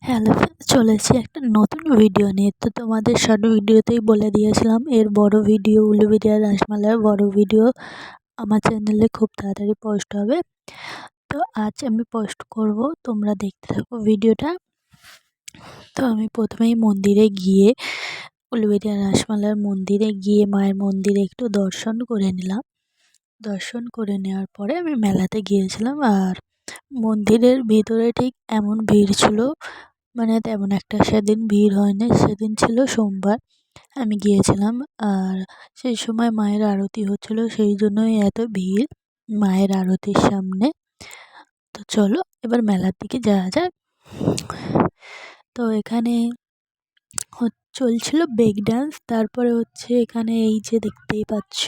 Hello friends, চলে এসেছি একটা নতুন ভিডিও নিয়ে। তো তোমাদের শর্ট ভিডিওতেই বলে দিয়েছিলাম এর বড় ভিডিও, উলুবেড়িয়া রাসমেলার বড় ভিডিও আমার চ্যানেলে খুব তাড়াতাড়ি পোস্ট হবে। তো আজ আমি পোস্ট করব, তোমরা দেখতে থাকো ভিডিওটা। তো আমি প্রথমেই মন্দিরে গিয়ে, উলুবেড়িয়া রাসমেলার মন্দিরে গিয়ে মায়ের মন্দিরে একটু দর্শন করে নিলাম। দর্শন করে নেওয়ার পরে আমি মেলাতে গিয়েছিলাম। আর মন্দিরের ভিতরে ঠিক এমন ভিড় ছিল, মানে তেমন একটা সেদিন ভিড় হয়নি। সেদিন ছিল সোমবার, আমি গিয়েছিলাম। আর সেই সময় মায়ের আরতি হচ্ছিল, সেই জন্যই এত ভিড় মায়ের আরতির সামনে। তো চলো এবার মেলার দিকে যাওয়া যাক। তো এখানে চলছিল ব্রেক ডান্স, তারপরে হচ্ছে এখানে এই যে দেখতেই পাচ্ছ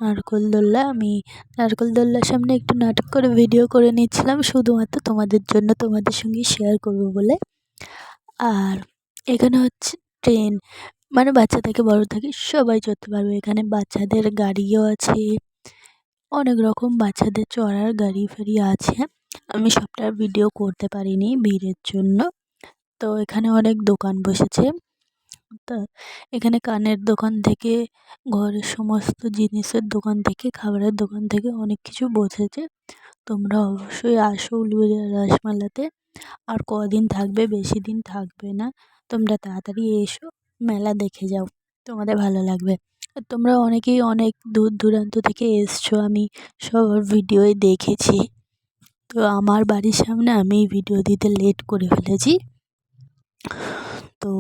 নারকোলদোল্লা। আমি নারকোলদোল্লার সামনে একটু নাটক করে ভিডিও করে নিচ্ছিলাম, শুধুমাত্র তোমাদের জন্য, তোমাদের সঙ্গে শেয়ার করব বলে। আর এখানে হচ্ছে ট্রেন, মানে বাচ্চা থেকে বড় থেকে সবাই চড়তে পারবে। এখানে বাচ্চাদের গাড়িও আছে, অনেক রকম বাচ্চাদের চড়ার গাড়ি ফাড়ি আছে। আমি সবটার ভিডিও করতে পারিনি ভিড়ের জন্য। তো এখানে অনেক দোকান বসেছে। তা এখানে কানের দোকান থেকে ঘরের সমস্ত জিনিসের দোকান থেকে খাবারের দোকান থেকে অনেক কিছু বসেছে। তোমরা অবশ্যই আসো উলুবেড়িয়া রাসমেলাতে। আর কদিন থাকবে, বেশি দিন থাকবে না। তোমরা তাড়াতাড়ি এসো, মেলা দেখে যাও, তোমাদের ভালো লাগবে। আর তোমরা অনেকেই অনেক দূর দূরান্ত থেকে এসছো, আমি সবার ভিডিওই দেখেছি। তো আমার বাড়ির সামনে আমি ভিডিও দিতে লেট করে ফেলেছি। তো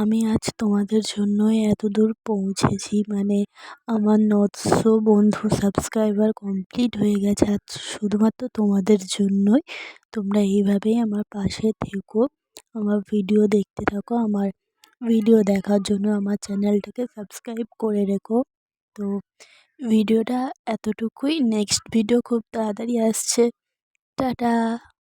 আমি আজ তোমাদের জন্যই এত দূর পৌঁছেছি, মানে আমার 900 বন্ধু সাবস্ক্রাইবার কমপ্লিট হয়ে গেছে আজ শুধুমাত্র তোমাদের জন্যই। তোমরা এইভাবেই আমার পাশে থেকো, আমার ভিডিও দেখতে থাকো। আমার ভিডিও দেখার জন্য আমার চ্যানেলটাকে সাবস্ক্রাইব করে রেখো। তো ভিডিওটা এতটুকুই, নেক্সট ভিডিও খুব তাড়াতাড়ি আসছে। টাটা।